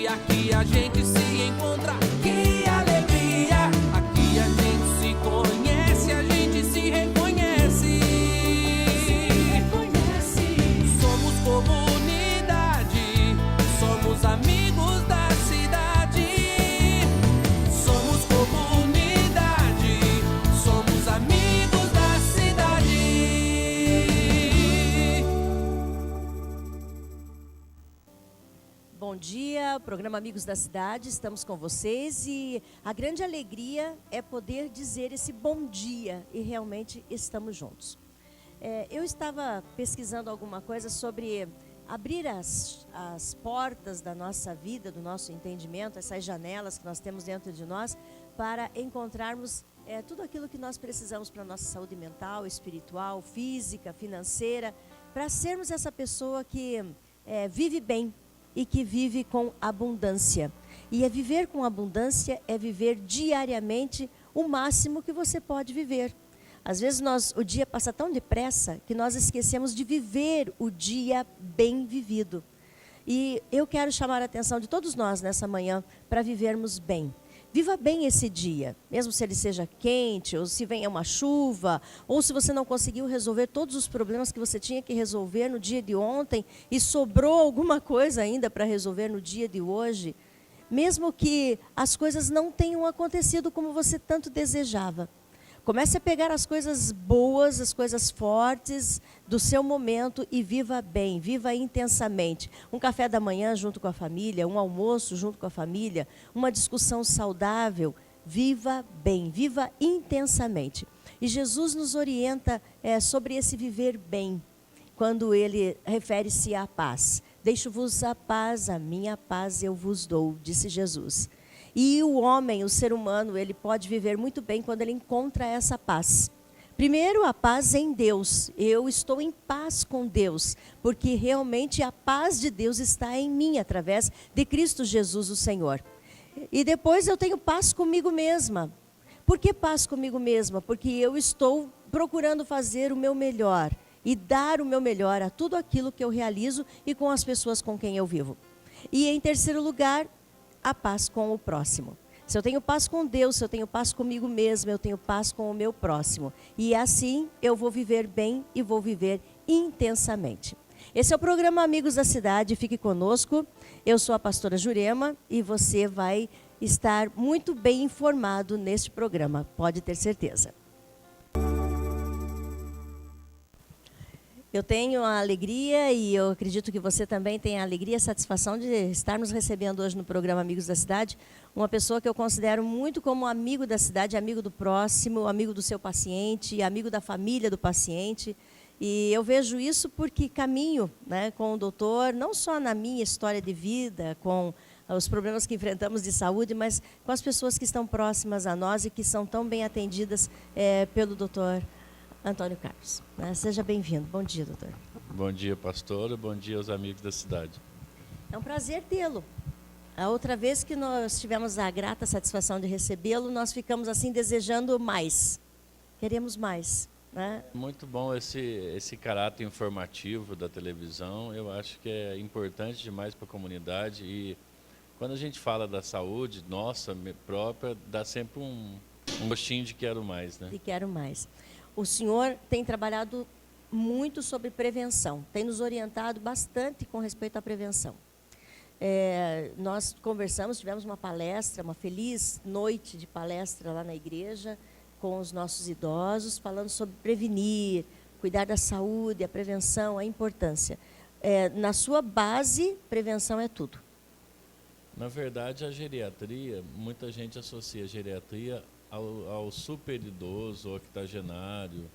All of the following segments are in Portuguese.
aqui a gente se encontra, que alegria. Aqui a gente se conhece, a gente se reconhece. Somos comunidade, somos amigos da cidade. Somos comunidade, somos amigos da cidade. Bom dia, programa Amigos da Cidade, estamos com vocês e a grande alegria é poder dizer esse bom dia e realmente estamos juntos. Eu estava pesquisando alguma coisa sobre abrir as portas da nossa vida, do nosso entendimento, essas janelas que nós temos dentro de nós, para encontrarmos tudo aquilo que nós precisamos para a nossa saúde mental, espiritual, física, financeira, para sermos essa pessoa que vive bem e que vive com abundância. E viver com abundância é viver diariamente o máximo que você pode viver. Às vezes o dia passa tão depressa que nós esquecemos de viver o dia bem vivido. E eu quero chamar a atenção de todos nós nessa manhã para vivermos bem. Viva bem esse dia, mesmo se ele seja quente, ou se venha uma chuva, ou se você não conseguiu resolver todos os problemas que você tinha que resolver no dia de ontem e sobrou alguma coisa ainda para resolver no dia de hoje. Mesmo que as coisas não tenham acontecido como você tanto desejava. Comece a pegar as coisas boas, as coisas fortes do seu momento e viva bem, viva intensamente. Um café da manhã junto com a família, um almoço junto com a família, uma discussão saudável. Viva bem, viva intensamente. E Jesus nos orienta sobre esse viver bem, quando ele refere-se à paz. Deixo-vos a paz, a minha paz eu vos dou, disse Jesus. E o homem, o ser humano, ele pode viver muito bem quando ele encontra essa paz. Primeiro, a paz em Deus. Eu estou em paz com Deus, porque realmente a paz de Deus está em mim, através de Cristo Jesus, o Senhor. E depois eu tenho paz comigo mesma. Por que paz comigo mesma? Porque eu estou procurando fazer o meu melhor e dar o meu melhor a tudo aquilo que eu realizo e com as pessoas com quem eu vivo. E em terceiro lugar, a paz com o próximo. Se eu tenho paz com Deus, se eu tenho paz comigo mesmo, eu tenho paz com o meu próximo. E assim eu vou viver bem e vou viver intensamente. Esse é o programa Amigos da Cidade, fique conosco. Eu sou a pastora Jurema e você vai estar muito bem informado neste programa, pode ter certeza. Eu tenho a alegria e eu acredito que você também tem a alegria e a satisfação de estarmos recebendo hoje no programa Amigos da Cidade uma pessoa que eu considero muito como amigo da cidade, amigo do próximo, amigo do seu paciente, amigo da família do paciente. E eu vejo isso porque caminho, né, com o doutor, não só na minha história de vida, com os problemas que enfrentamos de saúde, mas com as pessoas que estão próximas a nós e que são tão bem atendidas pelo doutor Antônio Carlos. Seja bem-vindo. Bom dia, doutor. Bom dia, pastora. Bom dia aos amigos da cidade. É um prazer tê-lo. A outra vez que nós tivemos a grata satisfação de recebê-lo, nós ficamos assim desejando mais. Queremos mais, né? Muito bom esse caráter informativo da televisão. Eu acho que é importante demais para a comunidade. E quando a gente fala da saúde nossa própria, dá sempre um gostinho de quero mais, né? De quero mais. O senhor tem trabalhado muito sobre prevenção, tem nos orientado bastante com respeito à prevenção. Nós conversamos, tivemos uma palestra, uma feliz noite de palestra lá na igreja, com os nossos idosos, falando sobre prevenir, cuidar da saúde, a prevenção, a importância. Na sua base, prevenção é tudo. Na verdade, a geriatria, muita gente associa a geriatria ao super idoso, ao octogenário.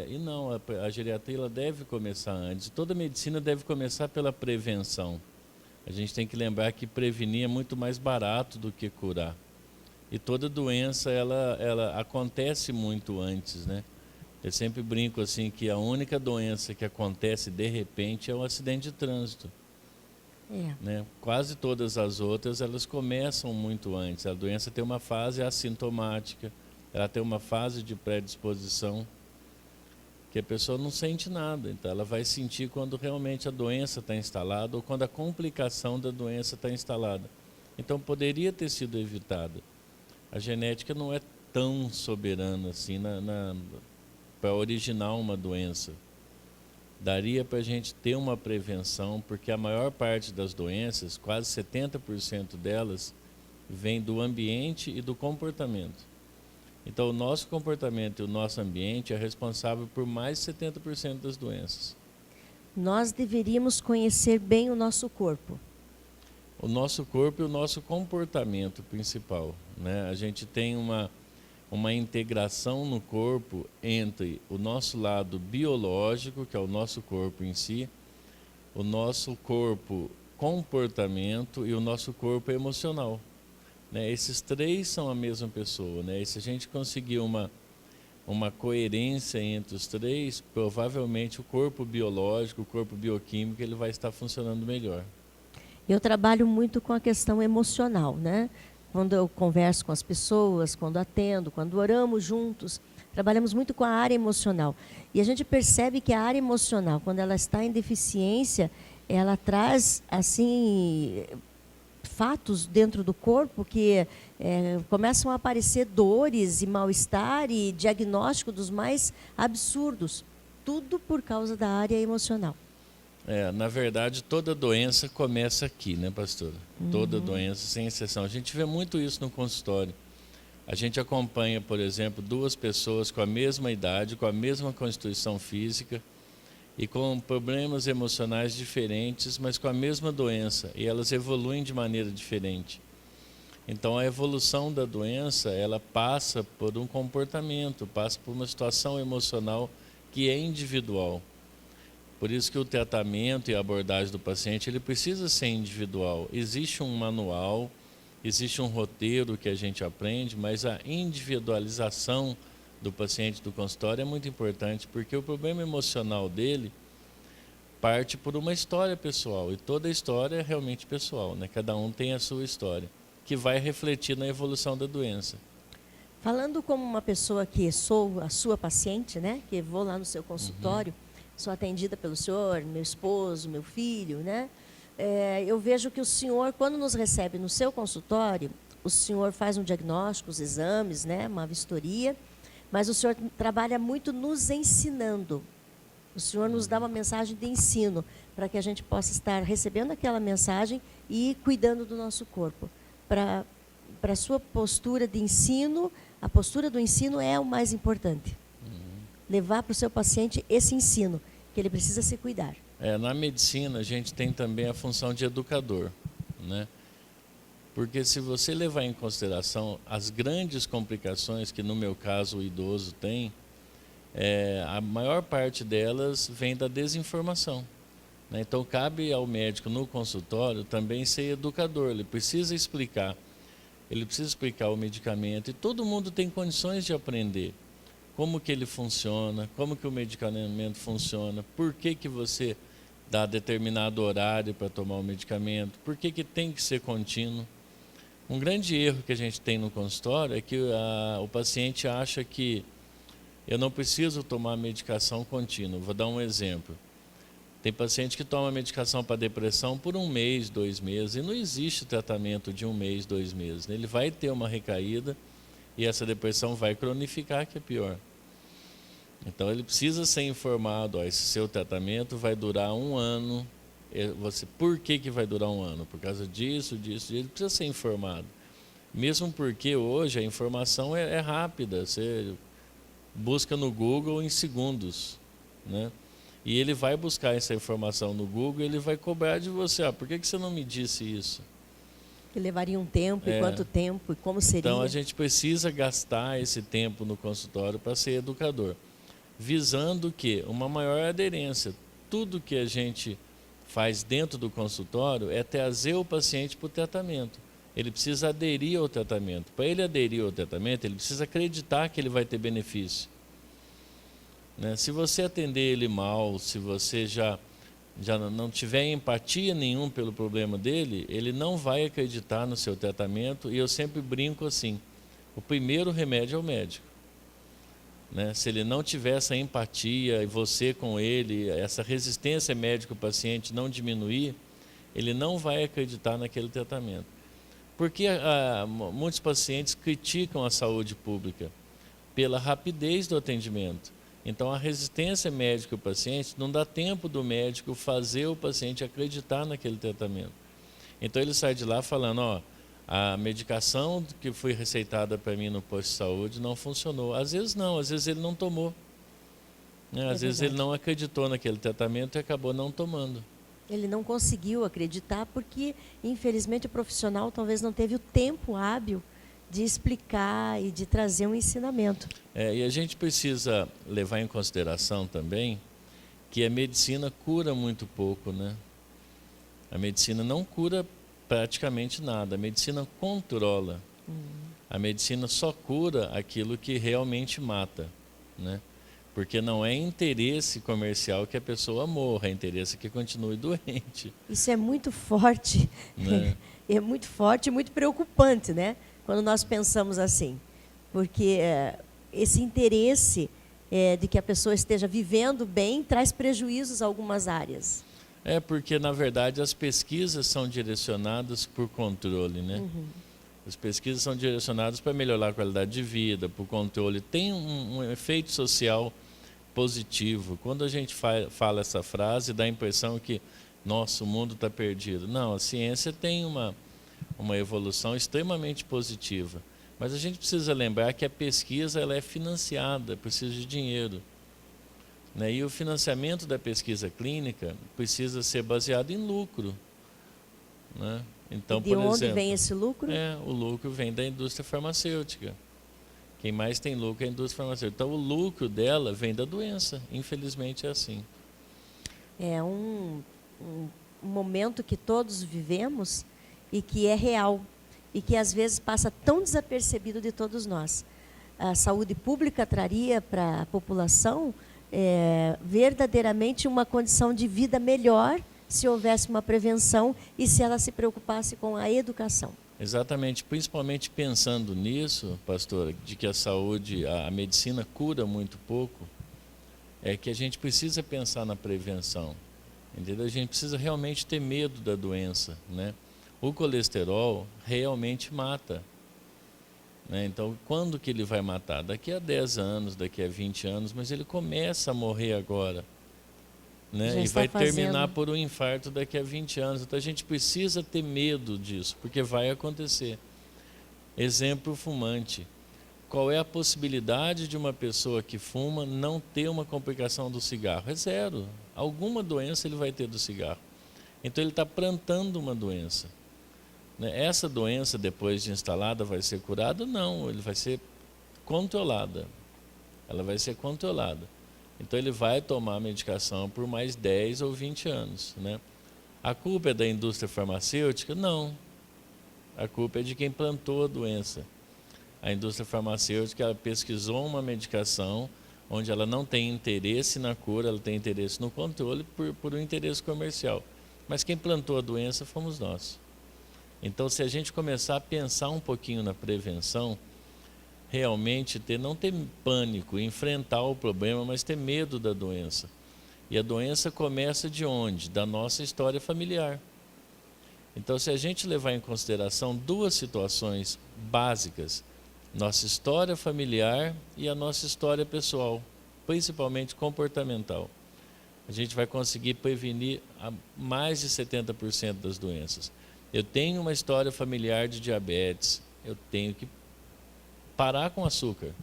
E não, a geriatria ela deve começar antes. Toda medicina deve começar pela prevenção. A gente tem que lembrar que prevenir é muito mais barato do que curar. E toda doença ela acontece muito antes, né? Eu sempre brinco assim que a única doença que acontece de repente é um acidente de trânsito. Né? Quase todas as outras elas começam muito antes. A doença tem uma fase assintomática, ela tem uma fase de predisposição. que a pessoa não sente nada. Então, ela vai sentir quando realmente a doença está instalada ou quando a complicação da doença está instalada. Então, poderia ter sido evitada. A genética não é tão soberana assim para originar uma doença. Daria para a gente ter uma prevenção, porque a maior parte das doenças, quase 70% delas, vem do ambiente e do comportamento. Então, o nosso comportamento e o nosso ambiente é responsável por mais de 70% das doenças. Nós deveríamos conhecer bem o nosso corpo. O nosso corpo e o nosso comportamento principal, né? A gente tem uma integração no corpo entre o nosso lado biológico, que é o nosso corpo em si, o nosso corpo comportamento e o nosso corpo emocional. Né? Esses três são a mesma pessoa, né? E se a gente conseguir uma coerência entre os três, provavelmente o corpo biológico, o corpo bioquímico, ele vai estar funcionando melhor. Eu trabalho muito com a questão emocional, né? Quando eu converso com as pessoas, quando atendo, quando oramos juntos, trabalhamos muito com a área emocional. E a gente percebe que a área emocional, quando ela está em deficiência, ela traz, assim, fatos dentro do corpo que começam a aparecer dores e mal-estar e diagnóstico dos mais absurdos. Tudo por causa da área emocional. Na verdade, toda doença começa aqui, né, pastora? Toda doença, sem exceção. A gente vê muito isso no consultório. A gente acompanha, por exemplo, duas pessoas com a mesma idade, com a mesma constituição física e com problemas emocionais diferentes, mas com a mesma doença. E elas evoluem de maneira diferente. Então, a evolução da doença, ela passa por um comportamento, passa por uma situação emocional que é individual. Por isso que o tratamento e a abordagem do paciente, ele precisa ser individual. Existe um manual, existe um roteiro que a gente aprende, mas a individualização do paciente do consultório é muito importante, porque o problema emocional dele parte por uma história pessoal, e toda história é realmente pessoal, né? Cada um tem a sua história, que vai refletir na evolução da doença. Falando como uma pessoa que sou a sua paciente, né? Que vou lá no seu consultório, sou atendida pelo senhor, meu esposo, meu filho, né? Eu vejo que o senhor, quando nos recebe no seu consultório, o senhor faz um diagnóstico, os exames, né? Uma vistoria, mas o senhor trabalha muito nos ensinando. O senhor nos dá uma mensagem de ensino, para que a gente possa estar recebendo aquela mensagem e cuidando do nosso corpo. Para a sua postura de ensino, a postura do ensino é o mais importante. Levar para o seu paciente esse ensino, que ele precisa se cuidar. Na medicina, a gente tem também a função de educador, né? Porque se você levar em consideração as grandes complicações que, no meu caso, o idoso tem, a maior parte delas vem da desinformação, né? Então, cabe ao médico no consultório também ser educador. Ele precisa explicar o medicamento, e todo mundo tem condições de aprender como que ele funciona, como que o medicamento funciona, por que que você dá determinado horário para tomar o medicamento, por que que tem que ser contínuo. Um grande erro que a gente tem no consultório é que o paciente acha que eu não preciso tomar medicação contínua. Vou dar um exemplo. Tem paciente que toma medicação para depressão por 1 mês, 2 meses, e não existe tratamento de 1 mês, 2 meses. Ele vai ter uma recaída e essa depressão vai cronificar, que é pior. Então, ele precisa ser informado, esse seu tratamento vai durar 1 ano. Por que vai durar 1 ano? Por causa disso. Ele precisa ser informado. Mesmo porque hoje a informação é rápida. Você busca no Google em segundos, né? E ele vai buscar essa informação no Google e ele vai cobrar de você. Por que você não me disse isso? Que levaria um tempo, e quanto tempo, e como seria? Então, a gente precisa gastar esse tempo no consultório para ser educador, visando que uma maior aderência. Tudo que a gente faz dentro do consultório é trazer o paciente para o tratamento. Ele precisa aderir ao tratamento. Para ele aderir ao tratamento, ele precisa acreditar que ele vai ter benefício, né? Se você atender ele mal, se você já não tiver empatia nenhuma pelo problema dele, ele não vai acreditar no seu tratamento. E eu sempre brinco assim: o primeiro remédio é o médico. né? Se ele não tiver essa empatia, e você com ele, essa resistência médico-paciente não diminuir, ele não vai acreditar naquele tratamento. Porque muitos pacientes criticam a saúde pública pela rapidez do atendimento. Então, a resistência médico-paciente não dá tempo do médico fazer o paciente acreditar naquele tratamento. Então, ele sai de lá falando, ó, a medicação que foi receitada para mim no posto de saúde não funcionou. Às vezes não, às vezes ele não tomou. Né? Às vezes ele não acreditou naquele tratamento e acabou não tomando. Ele não conseguiu acreditar porque, infelizmente, o profissional talvez não teve o tempo hábil de explicar e de trazer um ensinamento. E a gente precisa levar em consideração também que a medicina cura muito pouco, né? A medicina não cura praticamente nada, a medicina controla. A medicina só cura aquilo que realmente mata, né? Porque não é interesse comercial que a pessoa morra, é interesse que continue doente. Isso é muito forte, Né? é muito forte e muito preocupante, né? Quando nós pensamos assim, porque esse interesse de que a pessoa esteja vivendo bem traz prejuízos a algumas áreas. Porque, na verdade, as pesquisas são direcionadas por controle, né? As pesquisas são direcionadas para melhorar a qualidade de vida, por controle. Tem um efeito social positivo. Quando a gente fala essa frase, dá a impressão que, nossa, o mundo está perdido. Não, a ciência tem uma evolução extremamente positiva. Mas a gente precisa lembrar que a pesquisa ela é financiada, precisa de dinheiro. Né? E o financiamento da pesquisa clínica precisa ser baseado em lucro. Né? Então, E de por onde exemplo, vem esse lucro? O lucro vem da indústria farmacêutica. Quem mais tem lucro é a indústria farmacêutica. Então, o lucro dela vem da doença. Infelizmente, é assim. É um momento que todos vivemos e que é real. E que, às vezes, passa tão desapercebido de todos nós. A saúde pública traria para a população verdadeiramente uma condição de vida melhor se houvesse uma prevenção e se ela se preocupasse com a educação. Exatamente, principalmente pensando nisso, pastora, de que a saúde, a medicina cura muito pouco, é que a gente precisa pensar na prevenção, entendeu? A gente precisa realmente ter medo da doença, né? O colesterol realmente mata, né? Então, quando que ele vai matar? Daqui a 10 anos, daqui a 20 anos, mas ele começa a morrer agora. Né? E vai terminar por um infarto daqui a 20 anos. Então a gente precisa ter medo disso, porque vai acontecer. Exemplo fumante. Qual é a possibilidade de uma pessoa que fuma não ter uma complicação do cigarro? É zero. Alguma doença ele vai ter do cigarro. Então ele está plantando uma doença. Né? Essa doença, depois de instalada, vai ser curada? Não, ele vai ser controlada. Ela vai ser controlada. Então ele vai tomar a medicação por mais 10 ou 20 anos. Né? A culpa é da indústria farmacêutica? Não. A culpa é de quem plantou a doença. A indústria farmacêutica ela pesquisou uma medicação onde ela não tem interesse na cura, ela tem interesse no controle por um interesse comercial. Mas quem plantou a doença fomos nós. Então, se a gente começar a pensar um pouquinho na prevenção, realmente não ter pânico, enfrentar o problema, mas ter medo da doença. E a doença começa de onde? Da nossa história familiar. Então, se a gente levar em consideração duas situações básicas, nossa história familiar e a nossa história pessoal, principalmente comportamental, a gente vai conseguir prevenir mais de 70% das doenças. Eu tenho uma história familiar de diabetes, eu tenho que parar com açúcar.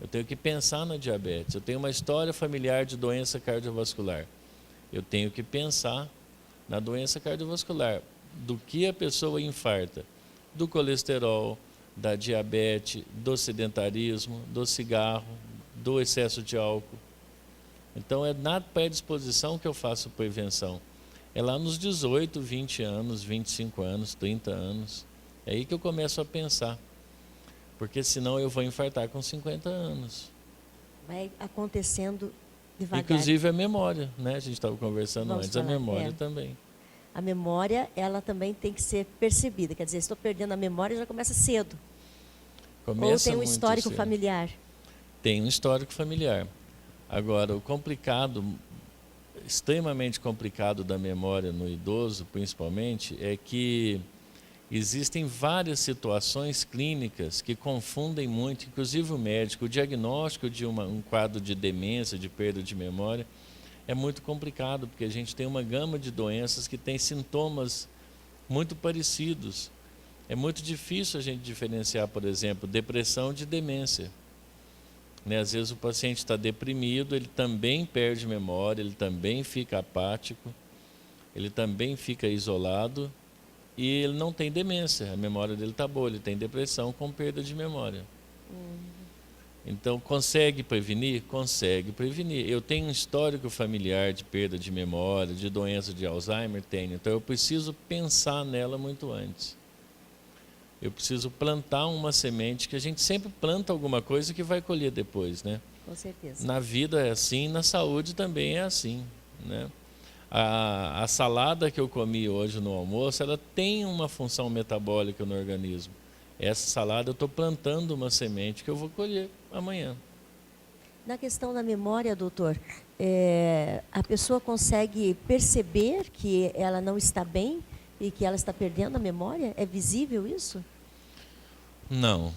Eu tenho que pensar na diabetes. Eu tenho uma história familiar de doença cardiovascular. Eu tenho que pensar na doença cardiovascular. Do que a pessoa infarta? Do colesterol, da diabetes, do sedentarismo, do cigarro, do excesso de álcool. Então, é na predisposição que eu faço prevenção. É lá nos 18, 20 anos, 25 anos, 30 anos. É aí que eu começo a pensar. Porque senão eu vou infartar com 50 anos. Vai acontecendo devagar. Inclusive a memória, né? A gente estava conversando antes, a memória também. A memória, ela também tem que ser percebida. Quer dizer, estou perdendo a memória, já começa cedo. Ou tem um histórico familiar. tem um histórico familiar. Agora, o complicado, extremamente complicado da memória no idoso, principalmente, é que existem várias situações clínicas que confundem muito, inclusive o médico. O diagnóstico de um quadro de demência, de perda de memória, é muito complicado, porque a gente tem uma gama de doenças que tem sintomas muito parecidos. É muito difícil a gente diferenciar, por exemplo, depressão de demência. Né? Às vezes o paciente está deprimido, ele também perde memória, ele também fica apático, ele também fica isolado e ele não tem demência, a memória dele está boa, ele tem depressão com perda de memória. Então, consegue prevenir? Consegue prevenir. Eu tenho um histórico familiar de perda de memória, de doença de Alzheimer? Tenho. Então, eu preciso pensar nela muito antes. Eu preciso plantar uma semente, que a gente sempre planta alguma coisa que vai colher depois, né? Com certeza. Na vida é assim, na saúde também é assim, né? A salada que eu comi hoje no almoço, ela tem uma função metabólica no organismo. Essa salada eu estou plantando uma semente que eu vou colher amanhã. Na questão da memória, doutor, a pessoa consegue perceber que ela não está bem e que ela está perdendo a memória? É visível isso? Não.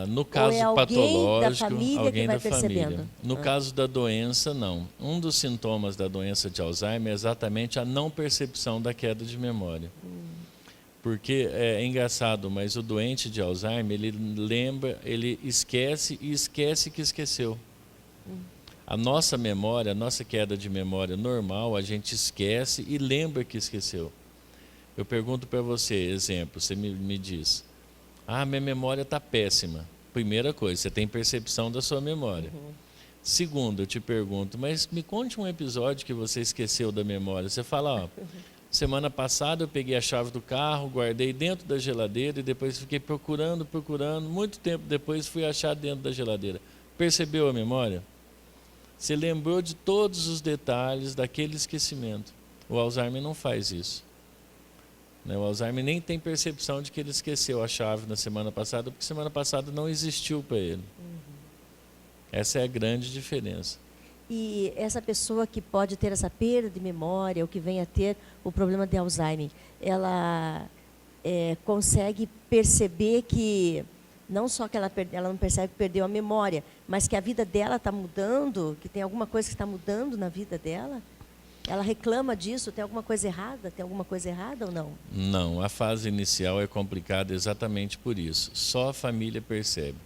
No caso alguém patológico, da família alguém que vai da família. percebendo? No caso da doença, não. Um dos sintomas da doença de Alzheimer é exatamente a não percepção da queda de memória. Porque é engraçado, mas o doente de Alzheimer, ele lembra, ele esquece e esquece que esqueceu. A nossa memória, a nossa queda de memória normal, a gente esquece e lembra que esqueceu. Eu pergunto para você, exemplo, você me diz, minha memória está péssima. Primeira coisa, você tem percepção da sua memória. Segundo, eu te pergunto, mas me conte um episódio que você esqueceu da memória. Você fala, semana passada eu peguei a chave do carro, guardei dentro da geladeira e depois fiquei procurando, muito tempo depois fui achar dentro da geladeira. Percebeu a memória? Você lembrou de todos os detalhes daquele esquecimento. O Alzheimer não faz isso. O Alzheimer nem tem percepção de que ele esqueceu a chave na semana passada, porque semana passada não existiu para ele. Essa é a grande diferença. E essa pessoa que pode ter essa perda de memória, ou que venha a ter o problema de Alzheimer, ela consegue perceber que, não só que ela não percebe que perdeu a memória, mas que a vida dela está mudando, que tem alguma coisa que está mudando na vida dela? Ela reclama disso? Tem alguma coisa errada? Tem alguma coisa errada ou não? Não, a fase inicial é complicada exatamente por isso. Só a família percebe.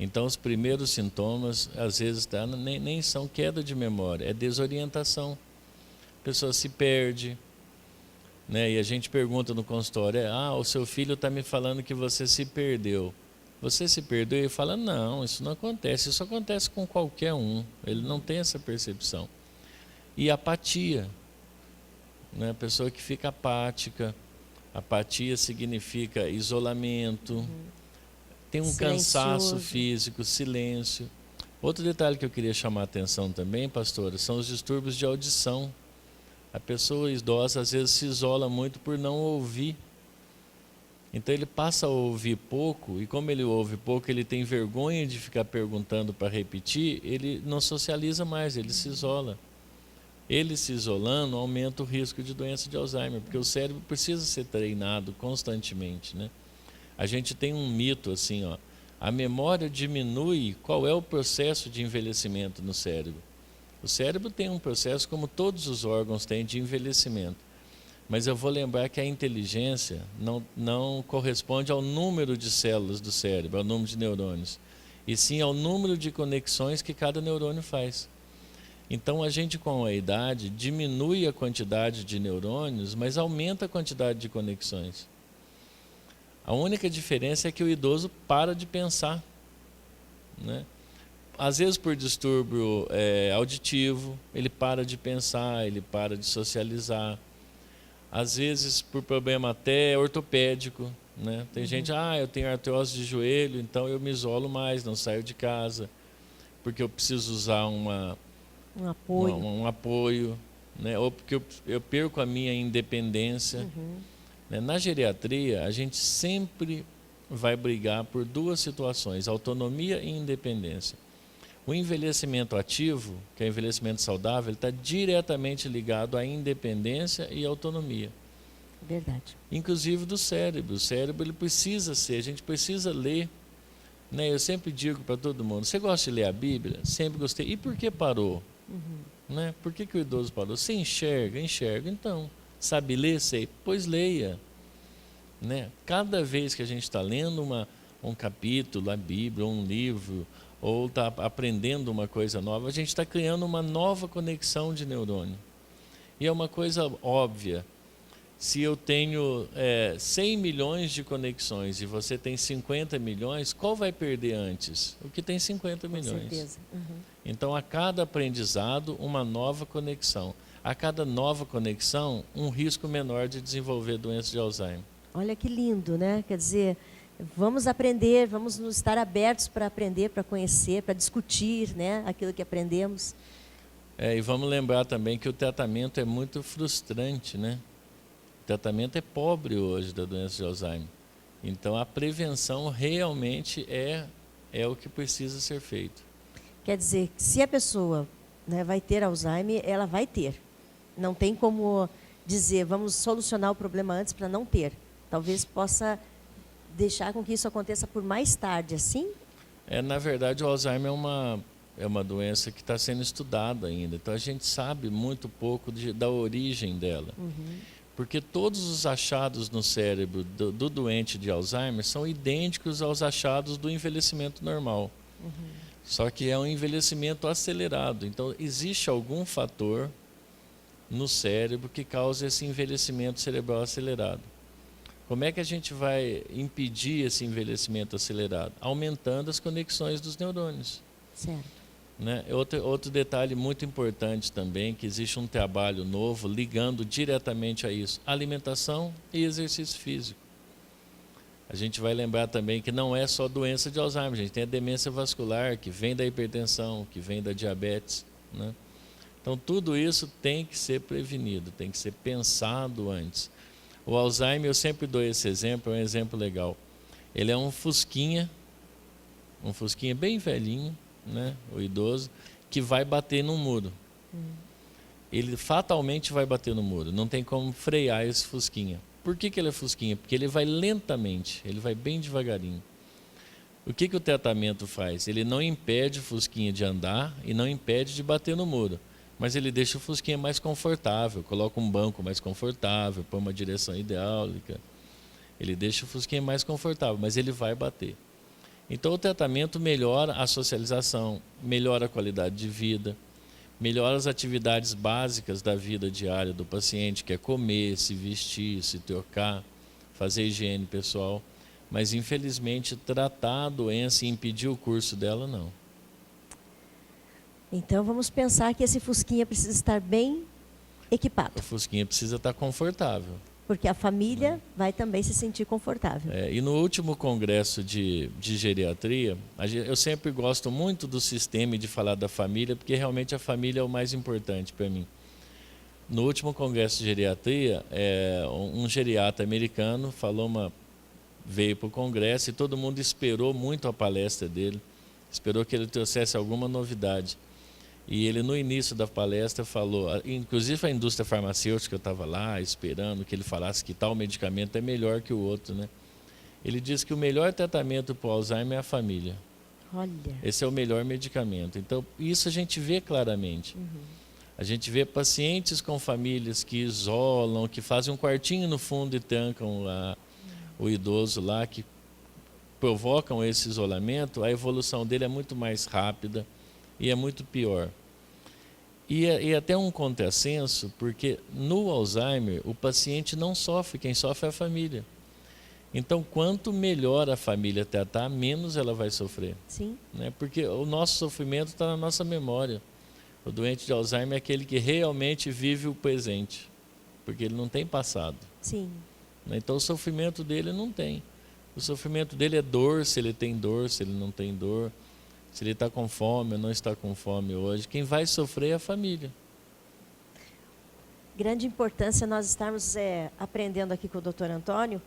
Então, os primeiros sintomas, às vezes, nem são queda de memória, é desorientação. A pessoa se perde, né? E a gente pergunta no consultório, o seu filho está me falando que você se perdeu. Você se perdeu? E fala, não, isso não acontece. Isso acontece com qualquer um. Ele não tem essa percepção. E apatia, né? A pessoa que fica apática. Apatia significa isolamento, tem um cansaço físico, silêncio. Outro detalhe que eu queria chamar a atenção também, pastora, são os distúrbios de audição. A pessoa idosa às vezes se isola muito por não ouvir. Então ele passa a ouvir pouco, e como ele ouve pouco, ele tem vergonha de ficar perguntando para repetir, ele não socializa mais, ele se isola. Ele se isolando aumenta o risco de doença de Alzheimer, porque o cérebro precisa ser treinado constantemente, né? A gente tem um mito assim, a memória diminui. Qual é o processo de envelhecimento no cérebro? O cérebro tem um processo, como todos os órgãos têm, de envelhecimento. Mas eu vou lembrar que a inteligência não corresponde ao número de células do cérebro, ao número de neurônios, e sim ao número de conexões que cada neurônio faz. Então, a gente, com a idade, diminui a quantidade de neurônios, mas aumenta a quantidade de conexões. A única diferença é que o idoso para de pensar, né? Às vezes, por distúrbio auditivo, ele para de pensar, ele para de socializar. Às vezes, por problema até ortopédico, né? Tem gente, eu tenho artrose de joelho, então eu me isolo mais, não saio de casa, porque eu preciso usar um apoio, né? Ou porque eu perco a minha independência. Né? Na geriatria, a gente sempre vai brigar por duas situações, autonomia e independência. O envelhecimento ativo, que é o envelhecimento saudável, está diretamente ligado à independência e autonomia. Verdade. Inclusive do cérebro. O cérebro ele precisa ser, a gente precisa ler. Né? Eu sempre digo para todo mundo, você gosta de ler a Bíblia? Sempre gostei. E por que parou? Né? Por que o idoso parou? Você enxerga? Enxerga. Então, sabe ler? Sei. Pois leia. Né? Cada vez que a gente está lendo um capítulo, a Bíblia, um livro, ou está aprendendo uma coisa nova, a gente está criando uma nova conexão de neurônio. E é uma coisa óbvia. Se eu tenho 100 milhões de conexões e você tem 50 milhões, qual vai perder antes? O que tem 50 milhões. Com certeza. Então, a cada aprendizado, uma nova conexão. A cada nova conexão, um risco menor de desenvolver doença de Alzheimer. Olha que lindo, né? Quer dizer, vamos aprender, vamos nos estar abertos para aprender, para conhecer, para discutir, né, aquilo que aprendemos. E vamos lembrar também que o tratamento é muito frustrante, né? O tratamento é pobre hoje da doença de Alzheimer. Então, a prevenção realmente é o que precisa ser feito. Quer dizer, se a pessoa, né, vai ter Alzheimer, ela vai ter. Não tem como dizer, vamos solucionar o problema antes para não ter. Talvez possa deixar com que isso aconteça por mais tarde, assim? Na verdade, o Alzheimer é uma doença que está sendo estudada ainda. Então, a gente sabe muito pouco da origem dela. Porque todos os achados no cérebro do doente de Alzheimer são idênticos aos achados do envelhecimento normal. Só que é um envelhecimento acelerado. Então, existe algum fator no cérebro que causa esse envelhecimento cerebral acelerado. Como é que a gente vai impedir esse envelhecimento acelerado? Aumentando as conexões dos neurônios. Certo. Né? Outro detalhe muito importante também, que existe um trabalho novo ligando diretamente a isso, alimentação e exercício físico. A gente vai lembrar também que não é só doença de Alzheimer, a gente tem a demência vascular, que vem da hipertensão, que vem da diabetes. Né? Então, tudo isso tem que ser prevenido, tem que ser pensado antes. O Alzheimer, eu sempre dou esse exemplo, é um exemplo legal. Ele é um fusquinha bem velhinho, né, o idoso, que vai bater no muro. Ele fatalmente vai bater no muro, não tem como frear esse fusquinha. Por que ele é fusquinha? Porque ele vai lentamente, ele vai bem devagarinho. O que o tratamento faz? Ele não impede o fusquinha de andar e não impede de bater no muro, mas ele deixa o fusquinha mais confortável, coloca um banco mais confortável, põe uma direção hidráulica. Ele deixa o fusquinha mais confortável, mas ele vai bater. Então, o tratamento melhora a socialização, melhora a qualidade de vida, melhora as atividades básicas da vida diária do paciente, que é comer, se vestir, se trocar, fazer higiene pessoal. Mas, infelizmente, tratar a doença e impedir o curso dela, não. Então, vamos pensar que esse fusquinha precisa estar bem equipado. O fusquinha precisa estar confortável. Porque a família vai também se sentir confortável. E no último congresso de geriatria, eu sempre gosto muito do sistema e de falar da família, porque realmente a família é o mais importante para mim. No último congresso de geriatria, um geriatra americano veio para o congresso e todo mundo esperou muito a palestra dele, esperou que ele trouxesse alguma novidade. E ele, no início da palestra, falou, inclusive a indústria farmacêutica estava lá esperando que ele falasse que tal medicamento é melhor que o outro, né? Ele disse que o melhor tratamento para o Alzheimer é a família. Olha. Esse é o melhor medicamento. Então, isso a gente vê claramente. A gente vê pacientes com famílias que isolam, que fazem um quartinho no fundo e trancam o idoso lá, que provocam esse isolamento, a evolução dele é muito mais rápida e é muito pior. E até um contrassenso, porque no Alzheimer o paciente não sofre, quem sofre é a família. Então, quanto melhor a família tratar, menos ela vai sofrer. Sim. Né? Porque o nosso sofrimento está na nossa memória. O doente de Alzheimer é aquele que realmente vive o presente, porque ele não tem passado. Sim. Então, o sofrimento dele não tem. O sofrimento dele é dor, se ele tem dor, se ele não tem dor. Se ele está com fome ou não está com fome hoje, quem vai sofrer é a família. Grande importância nós estarmos aprendendo aqui com o Dr. Antônio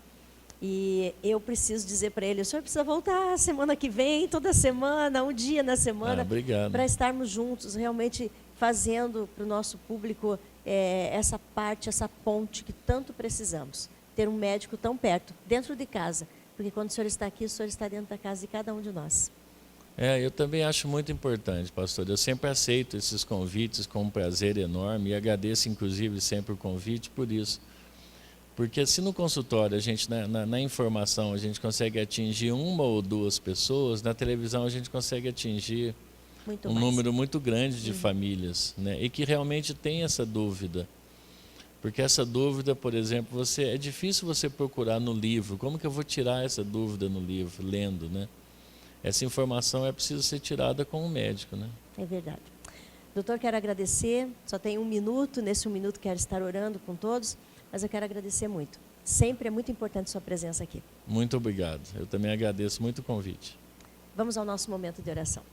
E eu preciso dizer para ele, o senhor precisa voltar semana que vem, toda semana, um dia na semana, obrigado. para estarmos juntos, realmente fazendo para o nosso público essa parte, essa ponte que tanto precisamos. Ter um médico tão perto, dentro de casa. Porque quando o senhor está aqui, o senhor está dentro da casa de cada um de nós. Eu também acho muito importante, pastor. Eu sempre aceito esses convites com um prazer enorme e agradeço, inclusive, sempre o convite por isso. Porque se no consultório, a gente, na informação, a gente consegue atingir uma ou duas pessoas, na televisão a gente consegue atingir um número muito grande de famílias, né? E que realmente tem essa dúvida. Porque essa dúvida, por exemplo, é difícil você procurar no livro. Como que eu vou tirar essa dúvida no livro, lendo, né? Essa informação é preciso ser tirada com o médico, né? É verdade. Doutor, quero agradecer. Só tem 1 minuto. Nesse 1 minuto quero estar orando com todos. Mas eu quero agradecer muito. Sempre é muito importante sua presença aqui. Muito obrigado. Eu também agradeço muito o convite. Vamos ao nosso momento de oração.